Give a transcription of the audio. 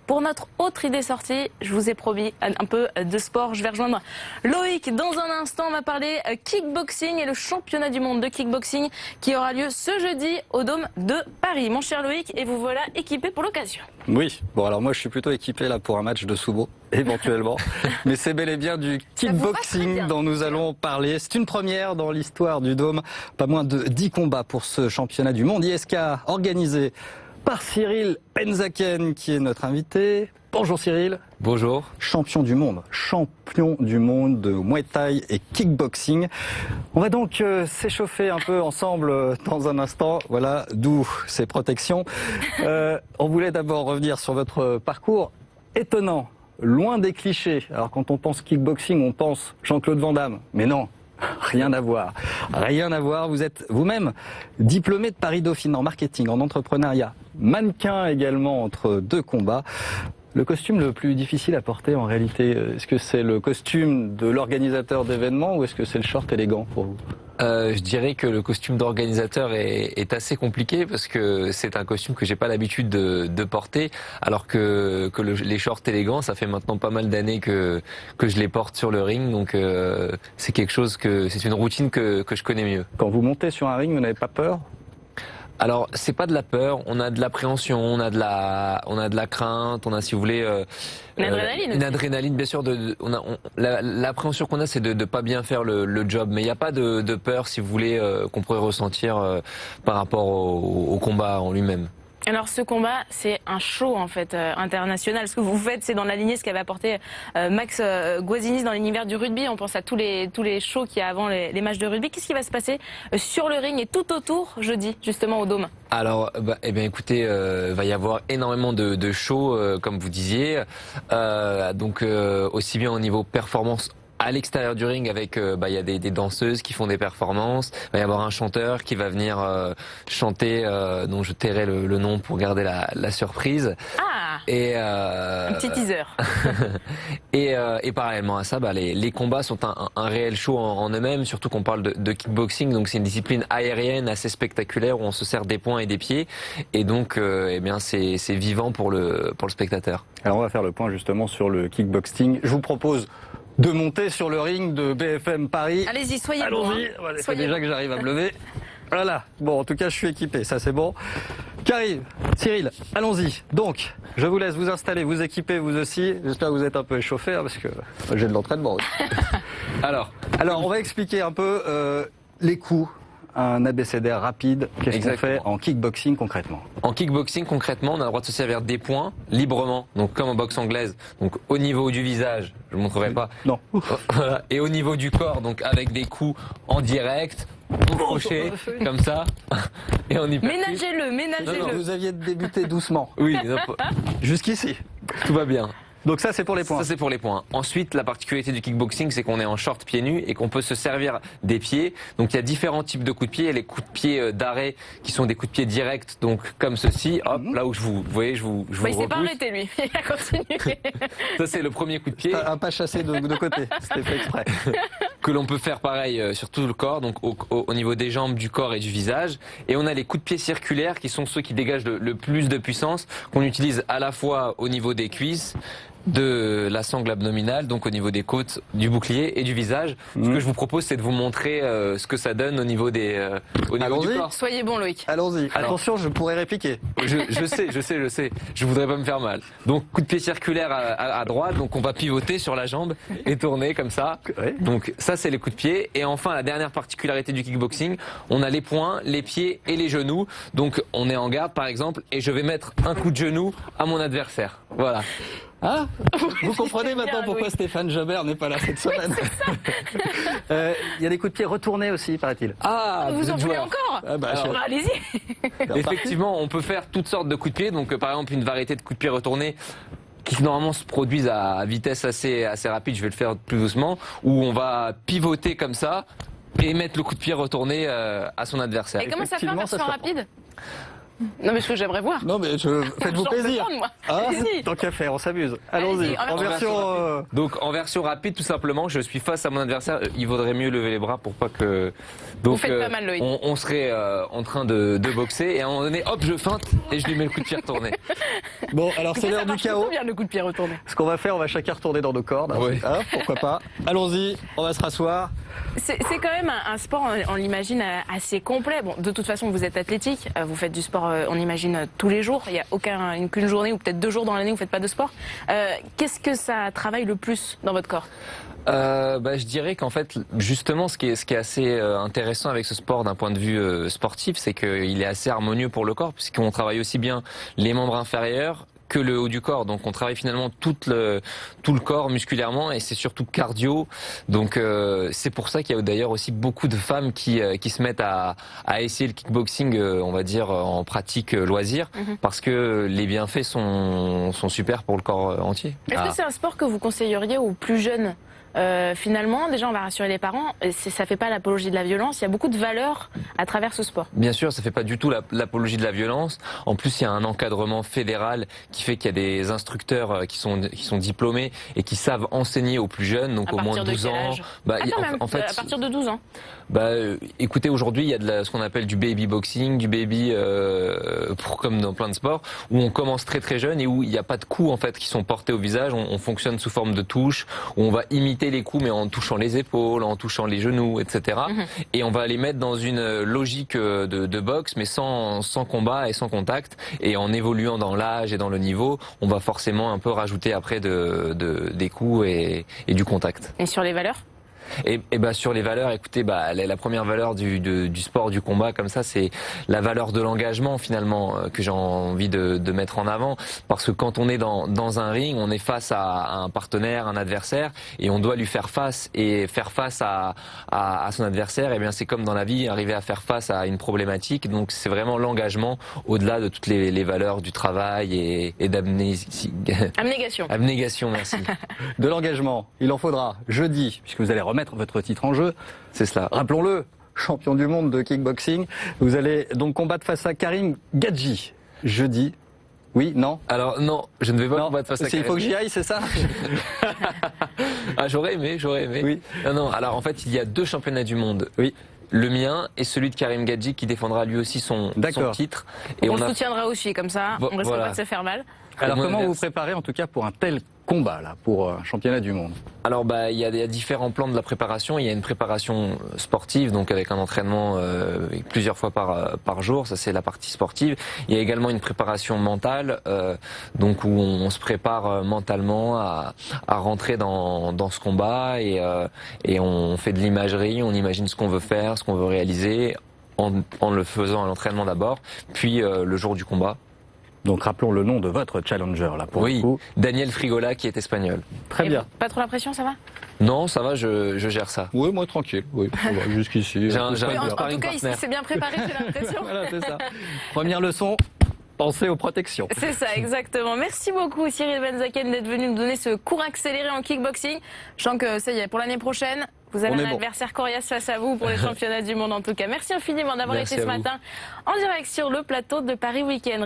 Pour notre autre idée sortie, je vous ai promis un peu de sport. Je vais rejoindre Loïc dans un instant. On va parler kickboxing et le championnat du monde de kickboxing qui aura lieu ce jeudi au Dôme de Paris. Mon cher Loïc, et vous voilà équipé pour l'occasion. Oui, bon alors moi je suis plutôt équipé là pour un match de sumo, éventuellement. Mais c'est bel et bien du kickboxing dont nous allons parler. C'est une première dans l'histoire du Dôme. Pas moins de 10 combats pour ce championnat du monde. ISK organisé par Cyril Penzaken qui est notre invité. Bonjour Cyril. Bonjour. Champion du monde de Muay Thai et kickboxing. On va donc s'échauffer un peu ensemble dans un instant. Voilà, d'où ces protections. On voulait d'abord revenir sur votre parcours étonnant, loin des clichés. Alors quand on pense kickboxing, on pense Jean-Claude Van Damme. Mais non, rien à voir. Rien à voir. Vous êtes vous-même diplômé de Paris-Dauphine en marketing, en entrepreneuriat. Mannequin également entre deux combats. Le costume le plus difficile à porter en réalité, est-ce que c'est le costume de l'organisateur d'événements ou est-ce que c'est le short élégant pour vous ? Je dirais que le costume d'organisateur est assez compliqué parce que c'est un costume que j'ai pas l'habitude de porter, alors que les shorts élégants, ça fait maintenant pas mal d'années que je les porte sur le ring, donc c'est quelque chose c'est une routine que je connais mieux. Quand vous montez sur un ring, vous n'avez pas peur ? Alors c'est pas de la peur, on a de l'appréhension, on a de la crainte, on a, si vous voulez, une adrénaline bien sûr. L'appréhension qu'on a, c'est de pas bien faire le job, mais il n'y a pas de peur, si vous voulez, qu'on pourrait ressentir par rapport au combat en lui-même. Alors ce combat, c'est un show en fait international. Ce que vous faites, c'est dans la lignée ce qu'avait apporté Max Guazzini dans l'univers du rugby. On pense à tous les shows qu'il y a avant les matchs de rugby. Qu'est-ce qui va se passer sur le ring et tout autour jeudi, justement au Dôme ? Alors, eh bien, écoutez, va y avoir énormément de shows, comme vous disiez. Donc, aussi bien au niveau performance à l'extérieur du ring avec il y a des danseuses qui font des performances, il va y avoir un chanteur qui va venir chanter dont je tairai le nom pour garder la surprise. Ah, et un petit teaser. et parallèlement à ça, les combats sont un réel show en eux-mêmes, surtout qu'on parle de kickboxing, donc c'est une discipline aérienne assez spectaculaire où on se sert des poings et des pieds, et donc eh bien c'est vivant pour le spectateur. Alors on va faire le point justement sur le kickboxing. Je vous propose de monter sur le ring de BFM Paris. Allez-y, soyez bon. Allons-y, voilà, c'est déjà que j'arrive à me lever. Voilà, bon en tout cas je suis équipé, ça c'est bon. Qu'arrive Cyril, allons-y. Donc, je vous laisse vous installer, vous équiper vous aussi. J'espère que vous êtes un peu échauffé parce que j'ai de l'entraînement aussi. Alors, on va expliquer un peu les coups. Un abécédaire rapide, qu'est-ce qu'on fait en kickboxing concrètement ? En kickboxing concrètement, on a le droit de se servir des poings librement, donc comme en boxe anglaise, donc au niveau du visage, je ne montrerai pas. Non. Et au niveau du corps, donc avec des coups en direct, crochet, comme ça, et on y Ménagez-le. Non, vous aviez débuté doucement. Oui, Jusqu'ici. tout va bien. Donc ça c'est pour les points. Ça c'est pour les points. Ensuite, la particularité du kickboxing, c'est qu'on est en short pieds nus et qu'on peut se servir des pieds. Donc il y a différents types de coups de pied. Il y a les coups de pied d'arrêt qui sont des coups de pied directs, donc comme ceci. Hop, là où vous voyez, je vous il s'est pas arrêté lui, il a continué. Ça c'est le premier coup de pied. Un pas chassé de côté, c'était fait exprès. Que l'on peut faire pareil sur tout le corps, donc au niveau des jambes, du corps et du visage. Et on a les coups de pied circulaires qui sont ceux qui dégagent le plus de puissance, qu'on utilise à la fois au niveau des cuisses, de la sangle abdominale, donc au niveau des côtes, du bouclier et du visage. Ce que je vous propose, c'est de vous montrer ce que ça donne au niveau du corps. Soyez bon, Loïc. Allons-y. Attention, je pourrais répliquer. Je sais. Je voudrais pas me faire mal. Donc, coup de pied circulaire à droite. Donc, on va pivoter sur la jambe et tourner comme ça. Ouais. Donc, ça, c'est les coups de pied. Et enfin, la dernière particularité du kickboxing, on a les poings, les pieds et les genoux. Donc, on est en garde, par exemple, et je vais mettre un coup de genou à mon adversaire. Voilà. Ah, vous comprenez maintenant pourquoi Stéphane Jobert n'est pas là cette semaine. Il y a des coups de pied retournés aussi, paraît-il. Ah, vous en voulez encore ? Allez-y. Effectivement, on peut faire toutes sortes de coups de pied. Donc, par exemple, une variété de coups de pied retournés qui normalement se produisent à vitesse assez rapide. Je vais le faire plus doucement. Où on va pivoter comme ça et mettre le coup de pied retourné à son adversaire. Et comment ça fait en version rapide ? Non, mais ce que j'aimerais voir. Non, mais faites-vous J'en peux plaisir. prendre, moi. Ah, Allez-y. tant qu'à faire, on s'amuse. Allez-y, Allons-y. En version. Donc en version rapide, tout simplement, je suis face à mon adversaire. Il vaudrait mieux lever les bras pour pas que. Donc Vous faites pas mal, Loïc. on serait en train de boxer et à un moment donné, hop, je feinte et je lui mets le coup de pied retourné. Bon, alors c'est Ça l'heure du marche chaos. plutôt bien, le coup de pied retourné. Ce qu'on va faire, on va chacun retourner dans nos cordes. Oui. Hein, pourquoi pas. Allons-y, on va se rasseoir. C'est quand même un sport, on l'imagine, assez complet. Bon, de toute façon, vous êtes athlétique, vous faites du sport, on imagine, tous les jours. Il n'y a qu'une journée ou peut-être 2 jours dans l'année où vous ne faites pas de sport. Qu'est-ce que ça travaille le plus dans votre corps? Je dirais qu'en fait, justement, ce qui est assez intéressant avec ce sport d'un point de vue sportif, c'est qu'il est assez harmonieux pour le corps, puisqu'on travaille aussi bien les membres inférieurs que le haut du corps. Donc on travaille finalement tout le corps musculairement et c'est surtout cardio. Donc c'est pour ça qu'il y a d'ailleurs aussi beaucoup de femmes qui se mettent à essayer le kickboxing, on va dire en pratique loisir, parce que les bienfaits sont super pour le corps entier. Est-ce que c'est un sport que vous conseilleriez aux plus jeunes? Finalement, déjà, on va rassurer les parents, ça fait pas l'apologie de la violence, il y a beaucoup de valeurs à travers ce sport. Bien sûr, ça fait pas du tout l'apologie de la violence. En plus, il y a un encadrement fédéral qui fait qu'il y a des instructeurs qui sont diplômés et qui savent enseigner aux plus jeunes, donc au moins de 12 ans. En fait, à partir de 12 ans. Écoutez, aujourd'hui, il y a ce qu'on appelle du baby boxing, du baby, comme dans plein de sports, où on commence très très jeune et où il n'y a pas de coups en fait qui sont portés au visage. On fonctionne sous forme de touches, où on va imiter les coups mais en touchant les épaules, en touchant les genoux, etc. Et on va les mettre dans une logique de boxe, mais sans combat et sans contact. Et en évoluant dans l'âge et dans le niveau, on va forcément un peu rajouter après des coups et du contact. Et sur les valeurs? Et sur les valeurs, écoutez, la première valeur du sport, du combat comme ça, c'est la valeur de l'engagement finalement que j'ai envie de mettre en avant, parce que quand on est dans un ring, on est face à un partenaire, un adversaire, et on doit lui faire face, et faire face à son adversaire, et bien c'est comme dans la vie, arriver à faire face à une problématique. Donc c'est vraiment l'engagement au-delà de toutes les valeurs du travail et Abnégation. Abnégation, merci. De l'engagement, il en faudra jeudi, puisque vous allez remettre votre titre en jeu. C'est cela. Rappelons-le, champion du monde de kickboxing. Vous allez donc combattre face à Karim Gadji jeudi. Oui, non? Alors non, je ne vais pas combattre face à Karim. Il faut que j'y aille, c'est ça? J'aurais aimé. Oui. Non. Alors en fait, il y a 2 championnats du monde. Oui. Le mien et celui de Karim Gadji qui défendra lui aussi son titre. Et on le soutiendra aussi, comme ça, on risque pas de se faire mal. Alors comment vous vous préparez en tout cas pour un tel combat là, pour un championnat du monde? Alors il y a différents plans de la préparation. Il y a une préparation sportive, donc avec un entraînement plusieurs fois par jour, ça c'est la partie sportive. Il y a également une préparation mentale, donc où on se prépare mentalement à rentrer dans ce combat et on fait de l'imagerie, on imagine ce qu'on veut faire, ce qu'on veut réaliser en le faisant à l'entraînement d'abord, puis le jour du combat. Donc rappelons le nom de votre challenger là pour le coup. Daniel Frigola qui est espagnol. Très bien. Pas trop la pression, ça va? Non, ça va, je gère ça. Oui, moi tranquille. Oui, jusqu'ici. En tout cas, il s'est bien préparé, j'ai l'impression. Voilà, c'est ça. Première leçon. Pensez aux protections. C'est ça, exactement. Merci beaucoup Cyril Benzaken d'être venu nous donner ce cours accéléré en kickboxing. Je sens que ça y est, pour l'année prochaine, vous avez un adversaire coriace face à vous pour les championnats du monde en tout cas. Merci infiniment d'avoir été ce matin en direct sur le plateau de Paris Week-end.